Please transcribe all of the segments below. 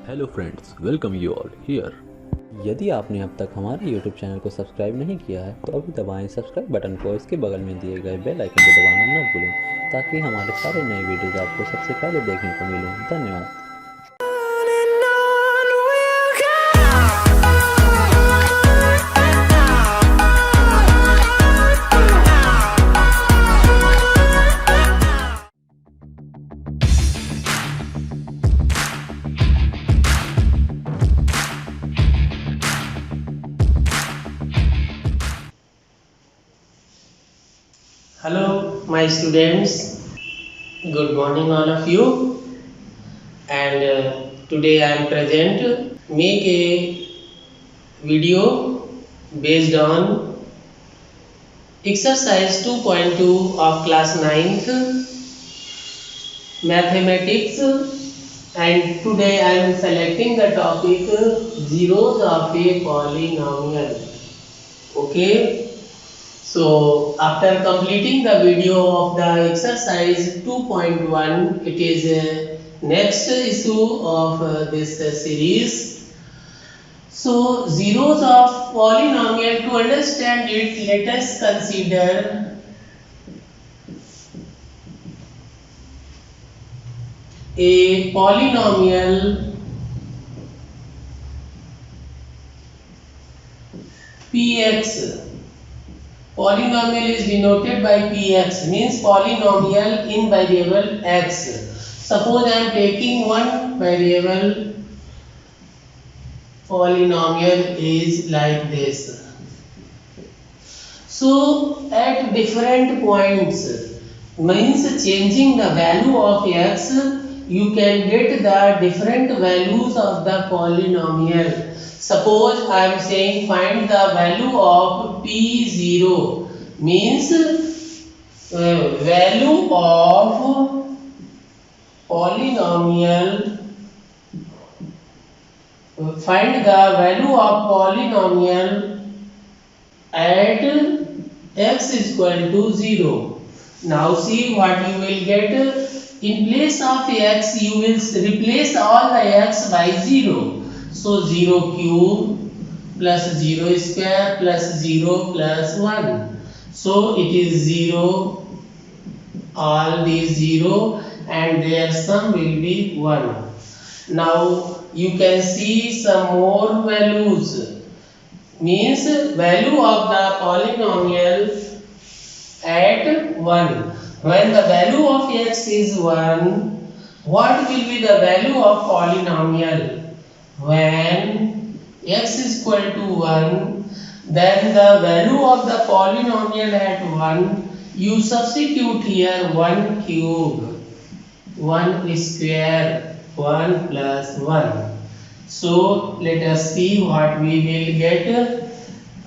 Hello friends, welcome you all here. यदि आपने अब तक हमारे यूट्यूब चैनल को सब्सक्राइब नहीं किया है तो अभी दबाएं सब्सक्राइब बटन को। इसके बगल में दिए गए बेल आइकन को दबाना न भूलें ताकि हमारे सारे नए वीडियोस आपको सबसे पहले देखने को मिलें। धन्यवाद। Hello my students, good morning all of you, and today I am present make a video based on exercise 2.2 of class 9th mathematics, and today I am selecting the topic zeros of a polynomial. Okay. So after completing the video of the exercise 2.1, it is next issue of this series. So zeros of polynomial, to understand it, let us consider a polynomial px. Polynomial is denoted by px, means polynomial in variable x. Suppose I am taking one variable, polynomial is like this. So at different points, means changing the value of x, you can get the different values of the polynomial. Suppose I am saying find the value of p0, means value of polynomial, find the value of polynomial at x is equal to 0. Now see what you will get. In place of x you will replace all the x by 0. So 0 cube plus 0 square plus 0 plus 1. So it is 0, all these 0, and their sum will be 1. Now you can see some more values, means value of the polynomial at 1. When the value of x is 1, what will be the value of polynomial? When x is equal to 1, then the value of the polynomial at 1, you substitute here 1 cube, 1 square, 1 plus 1. So let us see what we will get.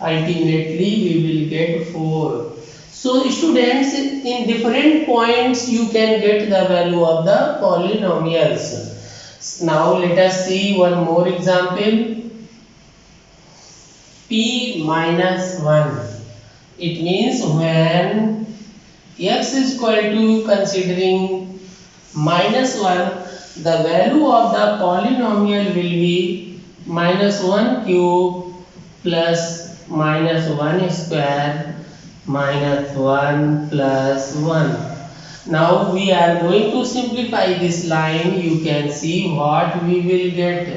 Ultimately we will get 4. So students, in different points you can get the value of the polynomials. Now let us see one more example. P minus 1. It means when x is equal to, considering minus 1, the value of the polynomial will be minus 1 cube plus minus 1 square minus 1 plus 1. Now we are going to simplify this line. You can see what we will get.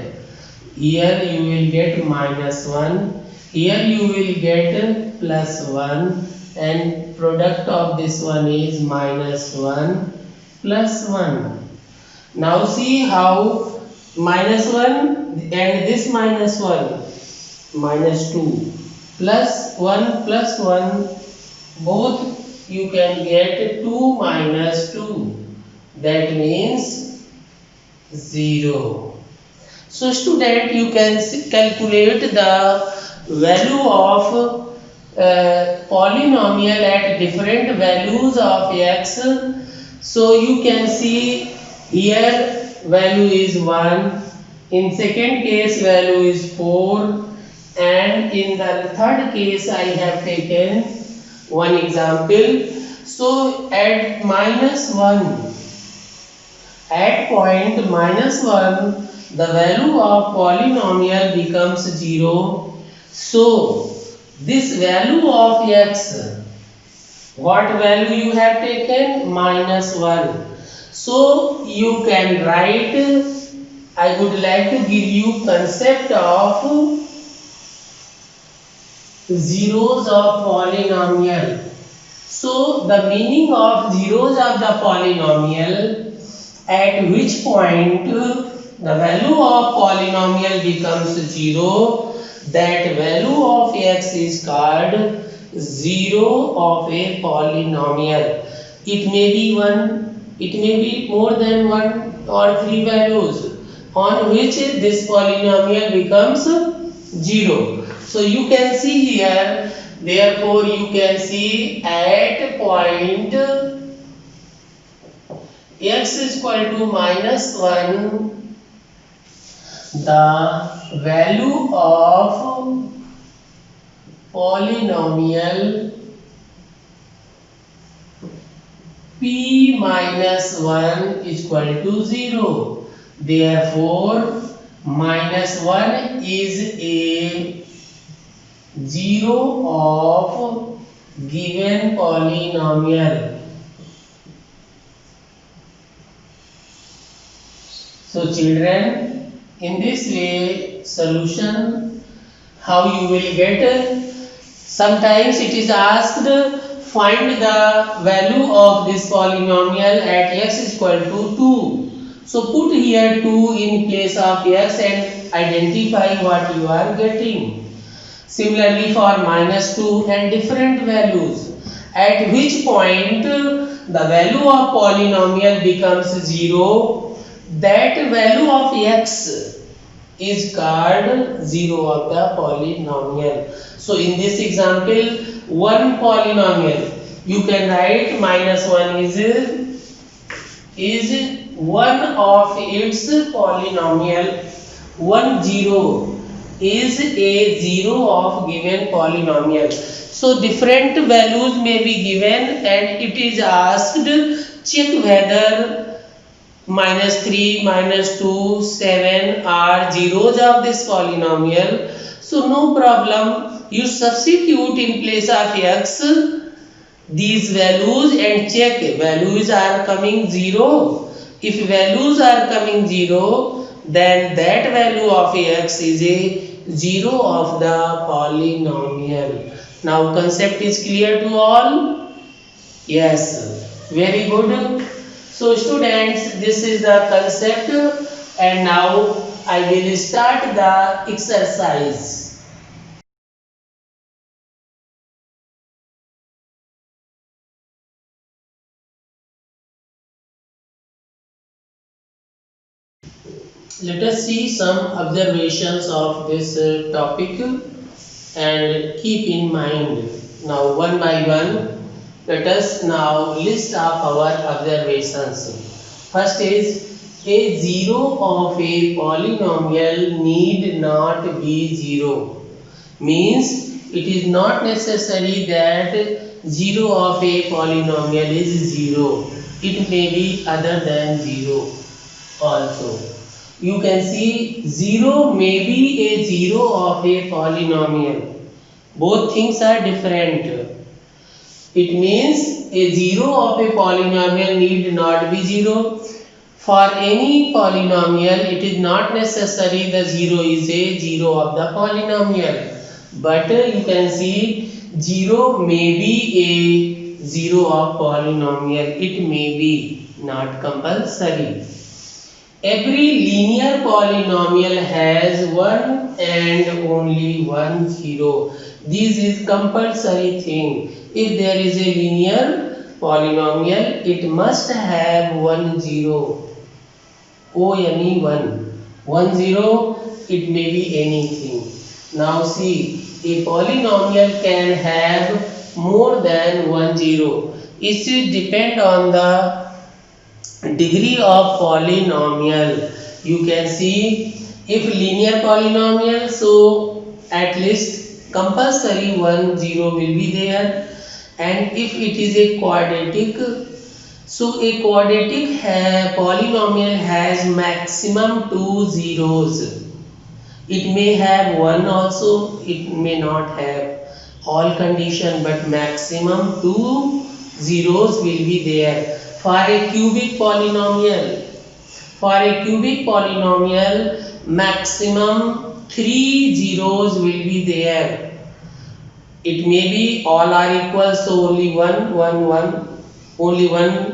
Here you will get minus 1. Here you will get plus 1. And product of this one is minus 1 plus 1. Now see how minus 1 and this minus 1, minus 2, plus 1 plus 1, both you can get 2 minus 2, that means 0. So student, you can calculate the value of polynomial at different values of x. So you can see here value is 1, in second case value is 4, and in the third case I have taken one example. So at minus 1 At point -1, the value of polynomial becomes 0. So, this value of x, what value you have taken? -1. So, you can write, I would like to give you concept of zeros of polynomial. So, the meaning of zeros of the polynomial, at which point the value of polynomial becomes 0, that value of x is called 0 of a polynomial. It may be 1, it may be more than 1 or 3 values on which this polynomial becomes 0. So you can see here, therefore you can see at point x is equal to -1, the value of polynomial p minus 1 is equal to 0. Therefore, -1 is a 0 of given polynomial. So children, in this way solution how you will get, sometimes it is asked find the value of this polynomial at x is equal to 2. So put here 2 in place of x and identify what you are getting. Similarly for -2 and different values, at which point the value of polynomial becomes 0, that value of x is called 0 of the polynomial. So in this example, one polynomial, you can write -1 is one of its polynomial. 1 0 is a 0 of given polynomial. So different values may be given and it is asked check whether -3, -2, 7 are zeros of this polynomial. So no problem, you substitute in place of x these values and check values are coming 0. If values are coming 0, then that value of x is a 0 of the polynomial. Now concept is clear to all? Yes, very good. So students, this is the concept and now I will start the exercise. Let us see some observations of this topic and keep in mind. Now one by one, let us now list up our observations. First is a 0 of a polynomial need not be 0. Means it is not necessary that 0 of a polynomial is 0. It may be other than 0 also. You can see 0 may be a 0 of a polynomial. Both things are different. It means a 0 of a polynomial need not be 0. For any polynomial, it is not necessary the 0 is a 0 of the polynomial. But you can see 0 may be a 0 of polynomial. It may be, not compulsory. Every linear polynomial has one and only one 0. This is compulsory thing. If there is a linear polynomial, it must have one 0. O any 1. 1 0, it may be anything. Now see, a polynomial can have more than one 0. It should depend on the degree of polynomial. You can see if linear polynomial, so at least compulsory 1 0 will be there, and if it is a quadratic, So a quadratic polynomial has maximum 2 zeros. It may have one also, it may not have all condition, but maximum 2 zeros will be there. For a cubic polynomial, maximum 3 zeros will be there. It may be all are equal, so only only one.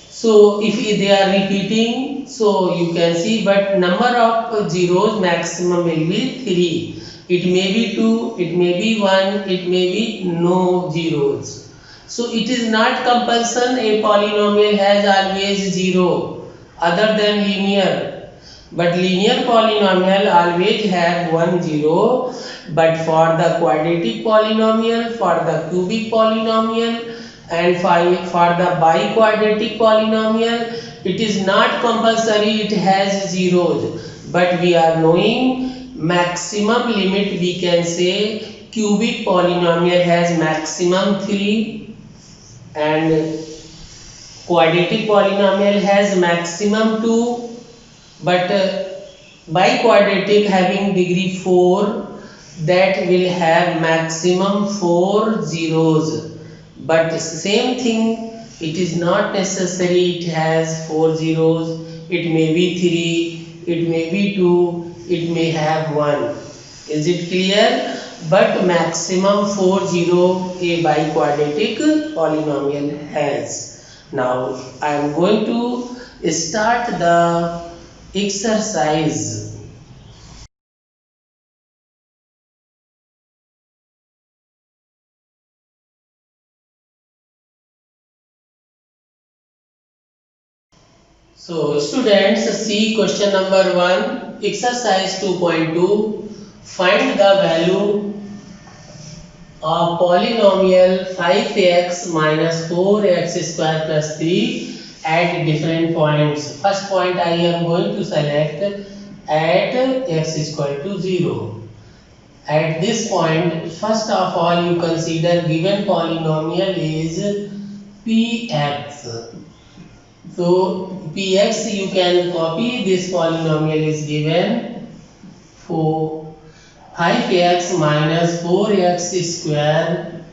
So if they are repeating, so you can see, but number of zeros maximum will be 3. It may be 2, it may be 1, it may be no zeros. So it is not compulsion a polynomial has always 0 other than linear. But linear polynomial always have 1 0. But for the quadratic polynomial, for the cubic polynomial, and for the biquadratic polynomial, it is not compulsory it has zeros, but we are knowing maximum limit. We can say cubic polynomial has maximum 3 and quadratic polynomial has maximum 2, but biquadratic having degree 4, that will have maximum 4 zeros. But same thing, it is not necessary it has 4 zeros. It may be 3, it may be 2, it may have 1. Is it clear? But maximum 4 zero a biquadratic polynomial has. Now I am going to start the exercise. So students, see question number 1, exercise 2.2. Find the value of polynomial 5x minus 4x square plus 3 at different points. First point I am going to select at x is equal to 0. At this point, first of all, you consider given polynomial is px. So px, you can copy this polynomial is given for 5x minus 4x square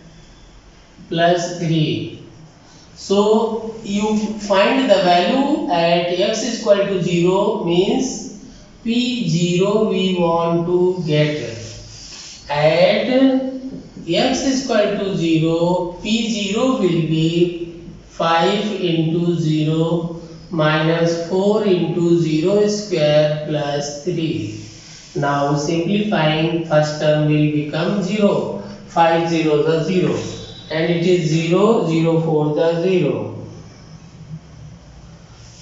plus 3. So you find the value at x is equal to 0, means p0 we want to get. At x is equal to 0, p0 will be 5 into 0 minus 4 into 0 square plus 3. Now simplifying, first term will become 0. 5 0 the 0, and it is 0 0 4 the 0.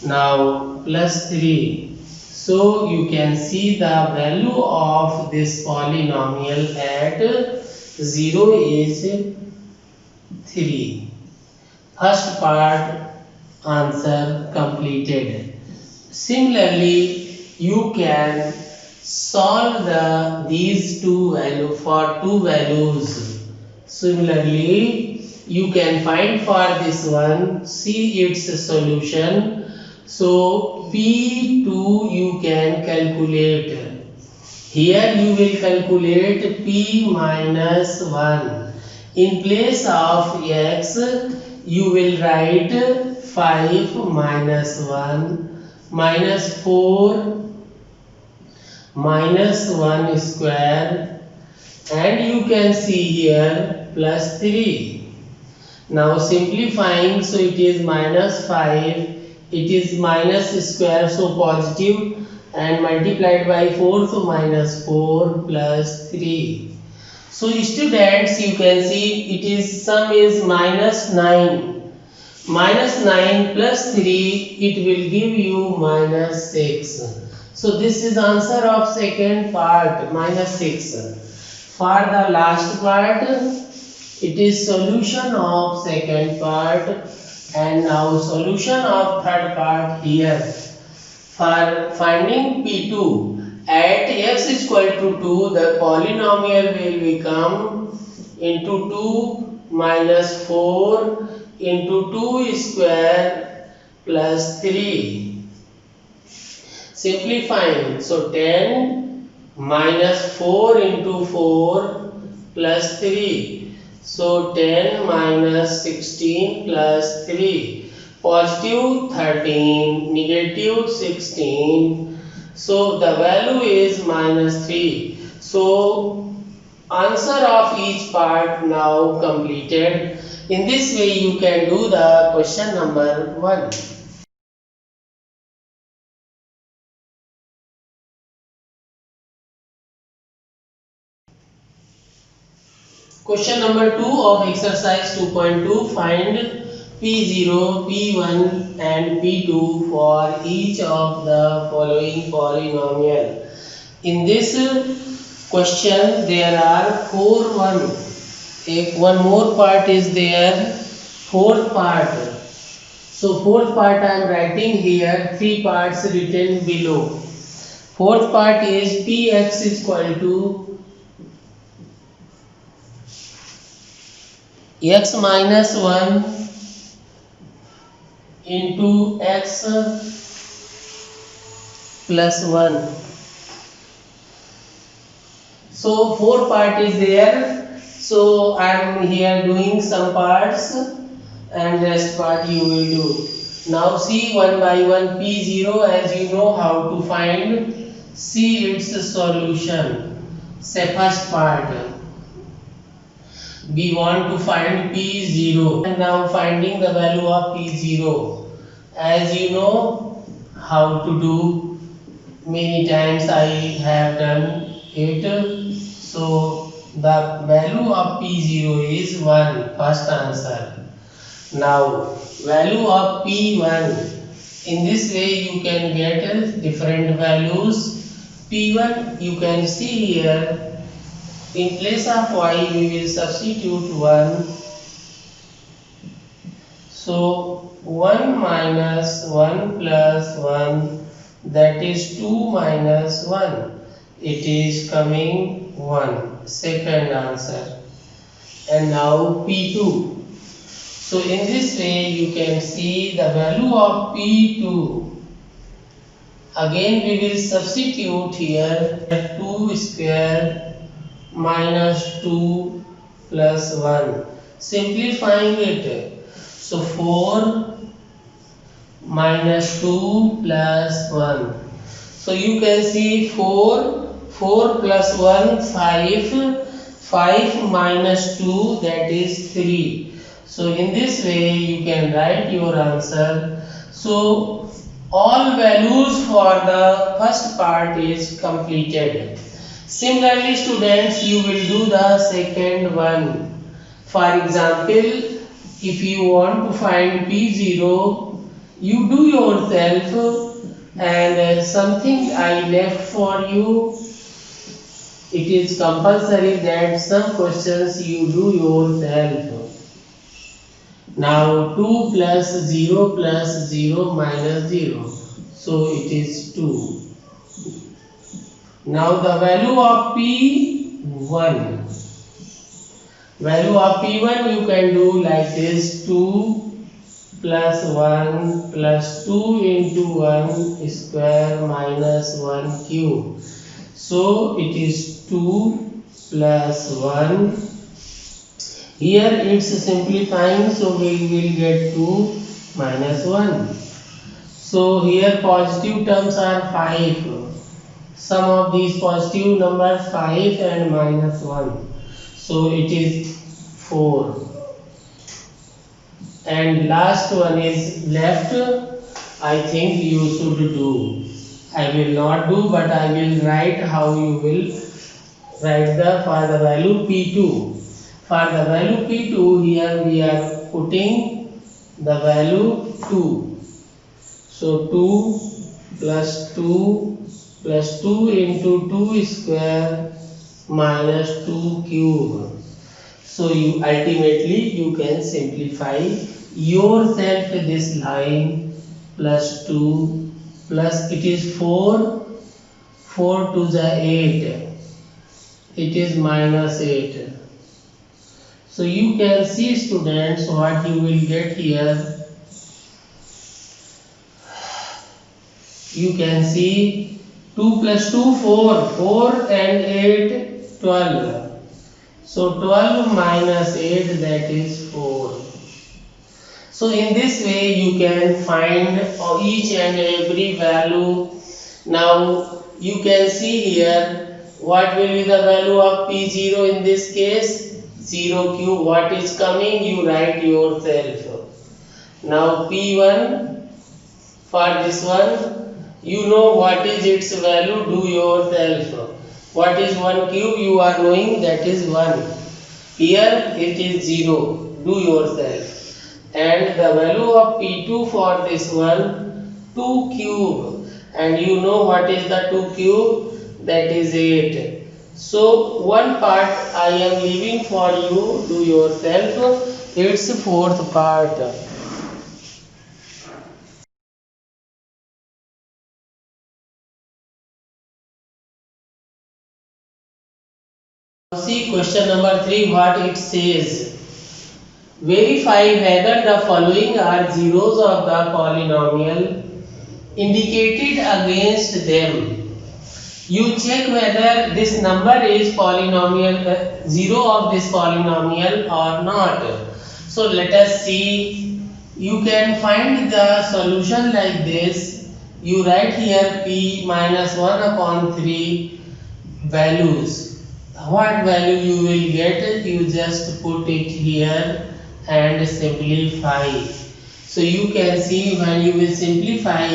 Now plus 3. So you can see the value of this polynomial at 0 is 3. First part answer completed. Similarly, you can solve these two values for two values. Similarly, you can find for this one, see its solution. So P2 you can calculate. Here you will calculate P minus 1. In place of x, you will write 5 minus 1 minus 4 minus 1 square, and you can see here plus 3. Now simplifying, so it is minus 5, it is minus square, so positive, and multiplied by 4, so minus 4 plus 3. So students, you can see it is sum is minus 9. Minus 9 plus 3, it will give you minus 6. So this is answer of second part, minus 6. For the last part, it is solution of second part, and now solution of third part here. For finding P2 at x is equal to 2, the polynomial will become into 2 minus 4 into 2 square plus 3. Simplifying, so 10 minus 4 into 4 plus 3. So 10 minus 16 plus 3. Positive 13, negative 16. So the value is minus 3. So answer of each part now completed. In this way you can do the question number 1. Question number 2 of exercise 2.2. Find P0, P1 and P2 for each of the following polynomial. In this question there are 4 one more part is there, fourth part. So fourth part I am writing here, 3 parts written below. Fourth part is Px is equal to x minus 1 into x plus 1. So 4 part is there. So I am here doing some parts and rest part you will do. Now see one by one. P0, as you know how to find, see its solution. Say first part. We want to find P0 and now finding the value of P0. As you know how to do, many times I have done it. So the value of P0 is 1, first answer. Now value of P1, in this way you can get different values. P1 you can see here, in place of y we will substitute 1. So 1 minus 1 plus 1, that is 2 minus 1. It is coming 1, second answer. And now P2. So in this way you can see the value of P2. Again we will substitute here 2 square minus 2 plus 1. Simplifying it. So 4 minus 2 plus 1. So you can see 4 plus 1, 5. 5 minus 2, that is 3. So in this way you can write your answer. So all values for the first part is completed. Similarly students, you will do the second one. For example, if you want to find P0, you do yourself, and something I left for you. It is compulsory that some questions you do yourself. Now 2 plus 0 plus 0 minus 0. So it is 2. Now the value of P1. Value of P1 you can do like this: 2 plus 1 plus 2 into 1 square minus 1 cube. So it is 2 plus 1. Here it's simplifying, so we will get 2 minus 1. So here positive terms are 5. Sum of these positive numbers 5 and minus 1. So it is 4. And last one is left. I think you should do. I will not do, but I will write how you will write for the value P2. For the value P2, here we are putting the value 2. So 2 plus 2 plus 2 into 2 square minus 2 cube. So you ultimately you can simplify yourself this line, plus 2 plus it is 4, 4 to the 8, it is minus 8. So you can see, students, what you will get here. You can see 2 plus 2, 4. 4 and 8, 12. So 12 minus 8, that is 4. So in this way you can find each and every value. Now you can see here what will be the value of P0 in this case. 0 cube. What is coming, you write yourself. Now P1, for this one, you know what is its value, do yourself. What is 1 cube, you are knowing, that is 1. Here it is 0, do yourself. And the value of P2 for this one, 2 cube. And you know what is the 2 cube, that is 8. So one part I am leaving for you, do yourself. It's fourth part. See question number 3, what it says. Verify whether the following are zeros of the polynomial indicated against them. You check whether this number is polynomial, zero of this polynomial or not. So let us see. You can find the solution like this. You write here p minus 1 upon 3 values. What value you will get, you just put it here and simplify. So you can see when you will simplify,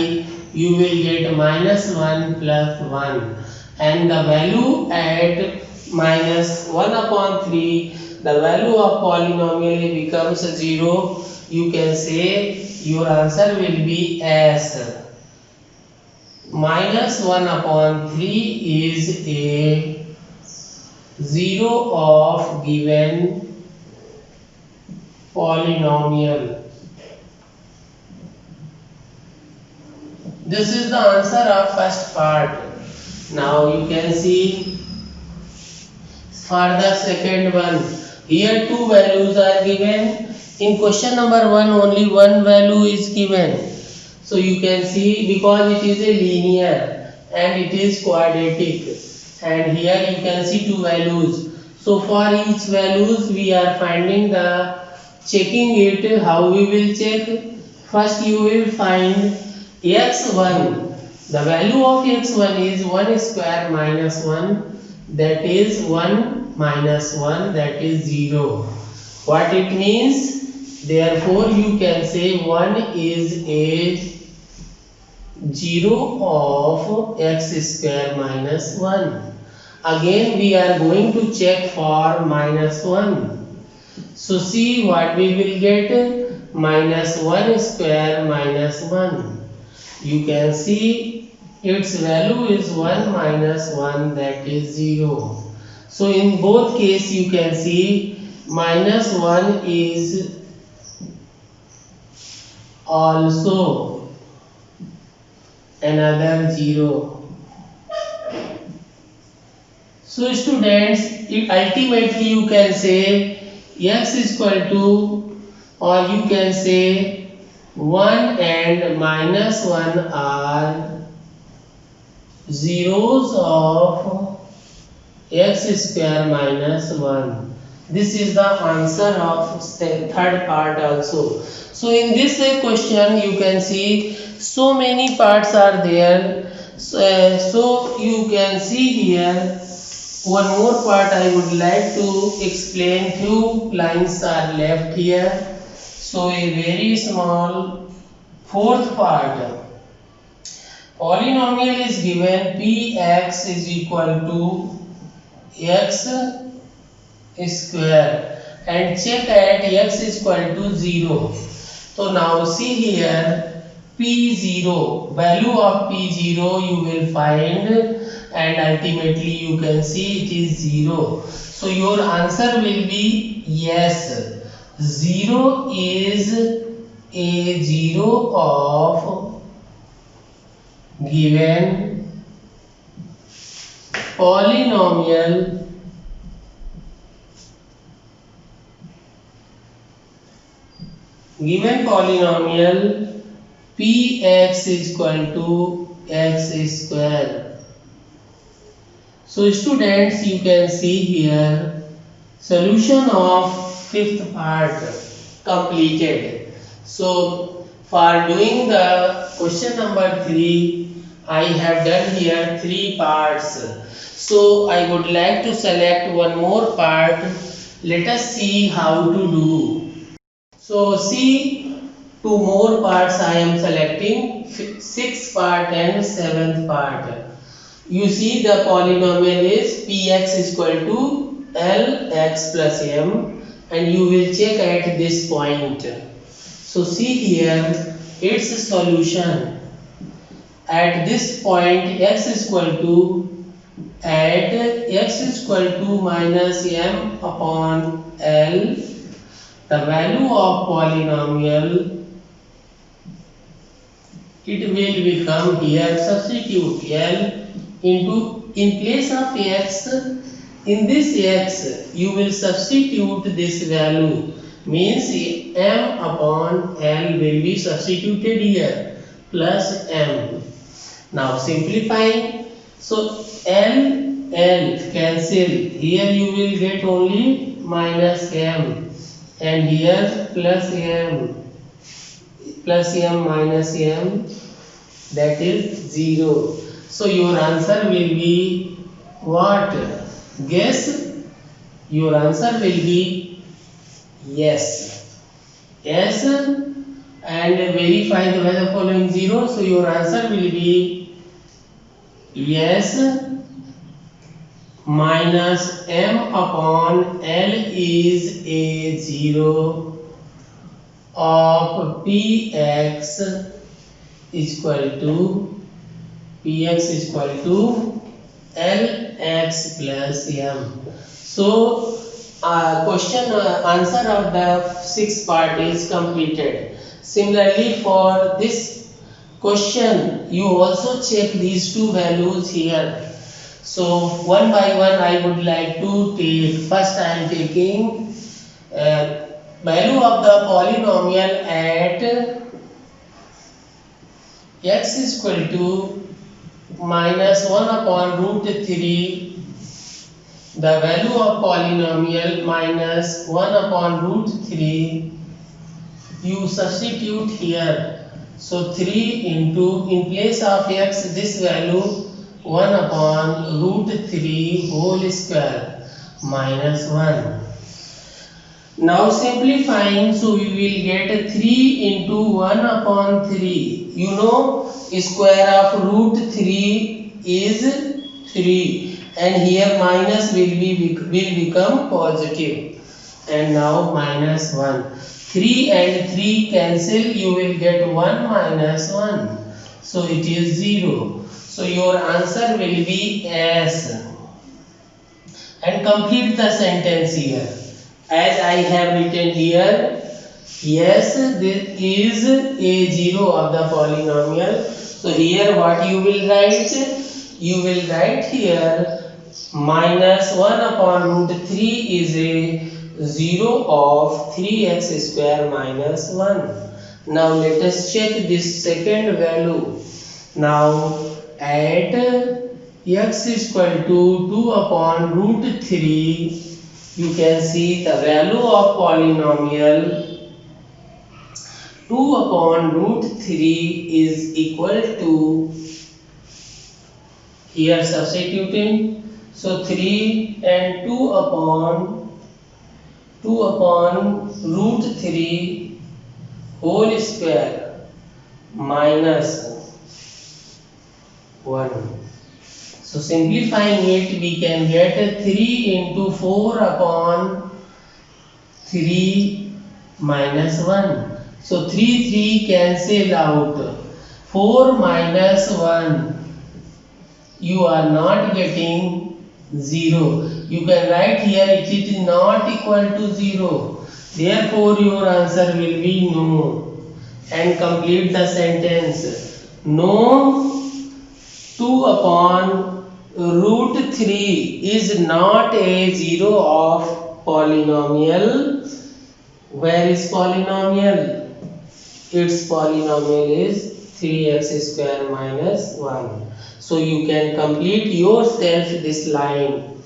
you will get minus 1 plus 1, and the value at minus 1 upon 3, the value of polynomial becomes 0. You can say your answer will be S. Minus 1 upon 3 is a 0 of given polynomial. This is the answer of first part. Now you can see for the second one. Here two values are given. In question number 1 only one value is given. So you can see, because it is a linear and it is quadratic, and here you can see two values. So for each values we are finding the checking it. How we will check? First you will find x1. The value of x1 is 1 square minus 1, that is 1 minus 1, that is 0. What it means? Therefore you can say 1 is a 0 of x square minus 1. Again we are going to check for minus 1. So see what we will get, minus 1 square minus 1. You can see its value is 1 minus 1, that is 0. So in both cases you can see minus 1 is also another 0. So students, ultimately you can say x is equal to, or you can say 1 and minus 1 are zeros of x square minus 1. This is the answer of third part also. So in this question you can see so many parts are there. So you can see here one more part I would like to explain. Few lines are left here. So a very small fourth part. Polynomial is given px is equal to x square and check at x is equal to 0. So now see here p0, value of p0 you will find, and ultimately you can see it is 0. So your answer will be yes. 0 is a 0 of given polynomial given polynomial px is equal to x square. So students, you can see here solution of fifth part completed. So for doing the question number 3, I have done here 3 parts. So I would like to select one more part. Let us see how to do. So see, 2 more parts I am selecting, 6th part and 7th part. You see the polynomial is px is equal to lx plus m, and you will check at this point. So see here its solution. At this point x is equal to, at x is equal to minus m upon l, the value of polynomial, it will become here, substitute l into, in place of x, in this x you will substitute this value, means m upon l will be substituted here, plus m. Now simplifying, so l cancel, here you will get only minus m, and here plus m minus m, that is 0. So your answer will be what? Guess. Your answer will be yes. Yes, and verify the whether following 0. So your answer will be yes, minus m upon l is a 0 of px is equal to lx plus m. So question answer of the 6th part is completed. Similarly, for this question you also check these 2 values here. So one by one I would like to take. First I am taking value of the polynomial at x is equal to minus 1 upon root 3, the value of polynomial minus 1 upon root 3, you substitute here. So 3 into, in place of x, this value 1 upon root 3 whole square minus 1. Now simplifying, so we will get 3 into 1 upon 3. You know, square of root 3 is 3, and here minus will become positive, and now minus 1. 3 and 3 cancel, you will get 1 minus 1, so it is 0. So your answer will be S. And complete the sentence here. As I have written here, yes, this is a 0 of the polynomial. So here what you will write? You will write here minus 1 upon root 3 is a 0 of 3x square minus 1. Now let us check this second value. Now at x is equal to 2 upon root 3, you can see the value of polynomial 2 upon root 3 is equal to, here substituting, so 3 and 2 upon root 3 whole square minus 1. So simplifying it, we can get 3 into 4 upon 3 minus 1. So 3 cancel out. 4 minus 1, you are not getting 0. You can write here it is not equal to 0. Therefore your answer will be no. And complete the sentence. No, 2 upon root 3 is not a 0 of polynomial. Where is polynomial? its polynomial is 3x square minus 1. So you can complete yourself this line.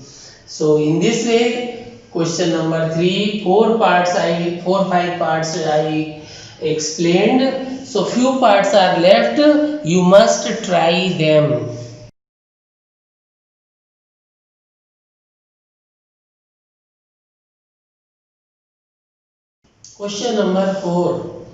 So in this way, question number 3, 5 parts I explained. So few parts are left. You must try them. Question number 4.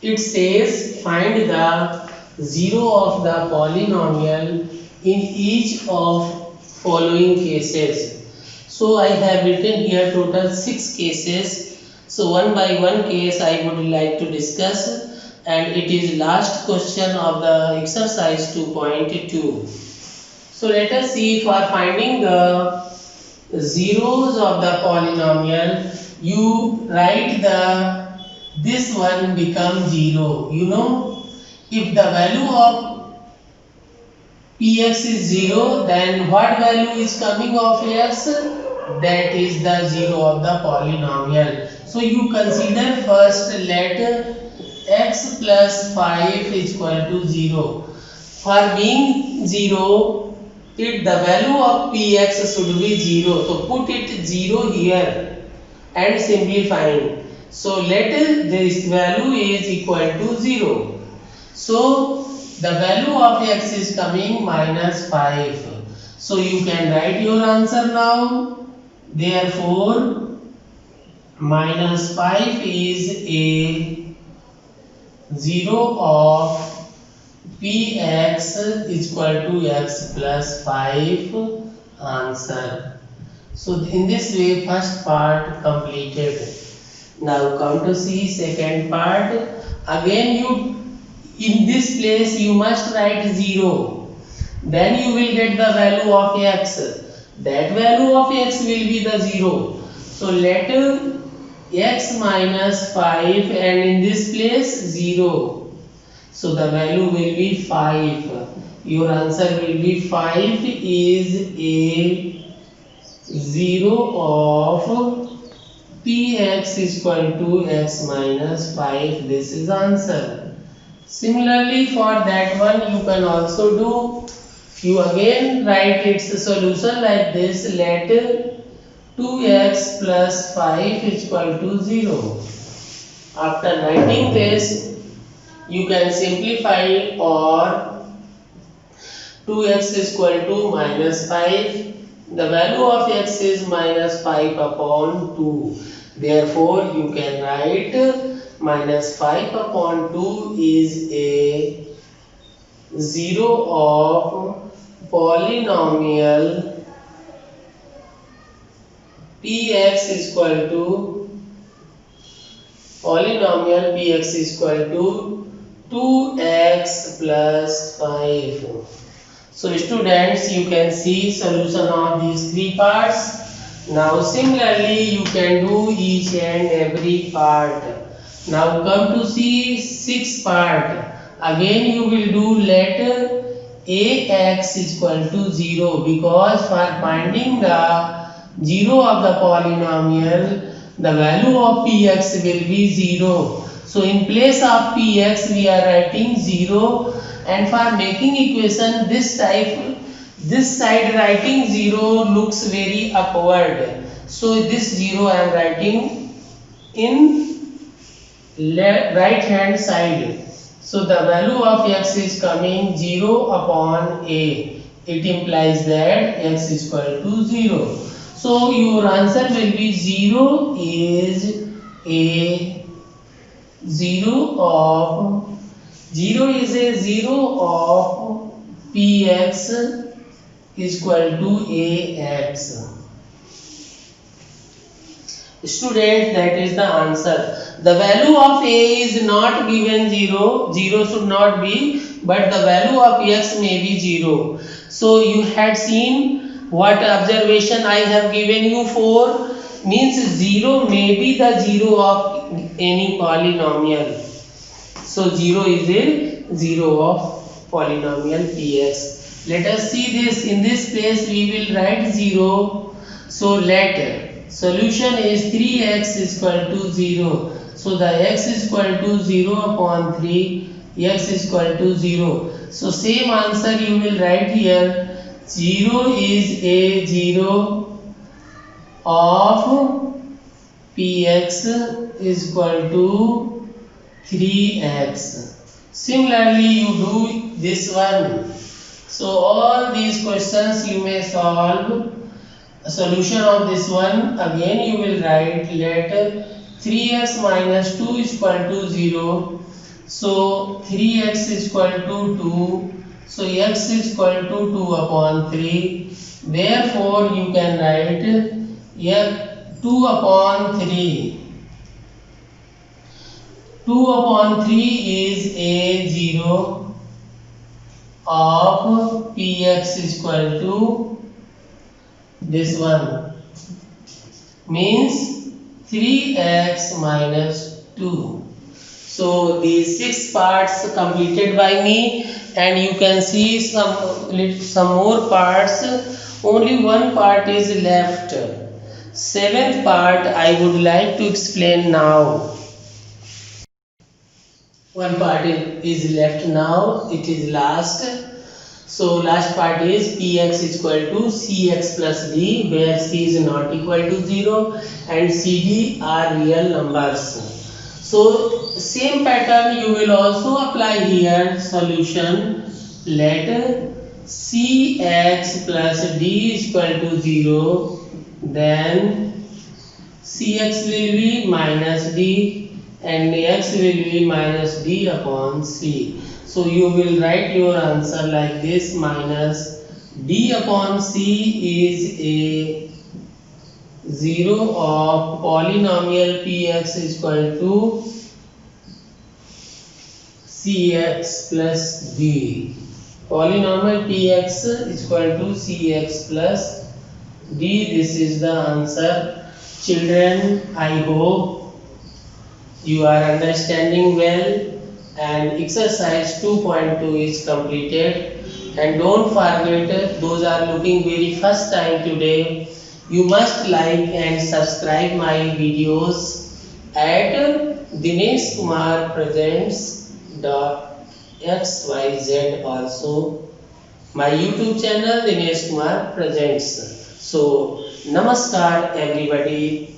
It says find the zero of the polynomial in each of following cases. So I have written here total 6 cases. So one by one case I would like to discuss, and it is last question of the exercise 2.2. So let us see, for finding the zeros of the polynomial, you write this one becomes 0. You know, if the value of px is 0, then what value is coming of x? That is the 0 of the polynomial. So you consider first, let x plus 5 is equal to 0. For being 0, the value of px should be 0. So put it 0 here and simplifying. So let this value is equal to 0. So the value of x is coming minus 5. So you can write your answer now. Therefore, minus 5 is a 0 of px is equal to x plus 5 answer. So in this way, first part completed. Now come to see second part. Again in this place you must write 0. Then you will get the value of x. That value of x will be the 0. So let x minus 5 and in this place 0. So the value will be 5. Your answer will be 5 is a 0 of px is equal to x minus 5. This is answer. Similarly, for that one you can also do. You again write its solution like this. Let 2x plus 5 is equal to 0. After writing this, you can simplify, or 2x is equal to minus 5. The value of x is minus 5 upon 2. Therefore, you can write minus 5 upon 2 is a 0 of polynomial px is equal to equal to 2x plus 5. So students, you can see solution of these 3 parts. Now similarly you can do each and every part. Now come to see 6th part. Again you will do let ax is equal to 0, because for finding the 0 of the polynomial, the value of px will be 0. So in place of px we are writing 0, and for making equation this side writing 0 looks very upward. So this 0 I am writing in right hand side. So the value of x is coming 0 upon a. It implies that x is equal to 0. So your answer will be 0 is a 0 of px is equal to ax. Students, that is the answer. The value of a is not given 0 should not be, but the value of x may be 0. So you had seen what observation I have given you for, means 0 may be the 0 of any polynomial. So 0 is a 0 of polynomial px. Let us see this. In this place we will write 0. So let Solution is 3x is equal to 0. So the x is equal to 0 upon 3, x is equal to 0. So same answer you will write here. 0 is a 0 of px is equal to 3x. Similarly, you do this one. So all these questions you may solve. A solution of this one, again you will write, let 3x minus 2 is equal to 0. So 3x is equal to 2. So x is equal to 2 upon 3. Therefore you can write 2 upon 3. 2 upon 3 is a 0 of px is equal to this one, means 3x minus 2. So these 6 parts completed by me, and you can see some more parts. Only one part is left. 7th part I would like to explain now. One part is left now, it is last. So last part is px is equal to cx plus d, where c is not equal to 0 and cd are real numbers. So same pattern you will also apply here. Solution, let cx plus d is equal to 0, then cx will be minus d and x will be minus d upon c. So you will write your answer like this, minus d upon c is a 0 of polynomial px is equal to cx plus d. Polynomial px is equal to cx plus d. This is the answer. Children, I hope you are understanding well, and exercise 2.2 is completed. And don't forget, those are looking very first time today, you must like and subscribe my videos at D.Kumar presents .xyz, also my YouTube channel D.Kumar presents. So namaskar everybody.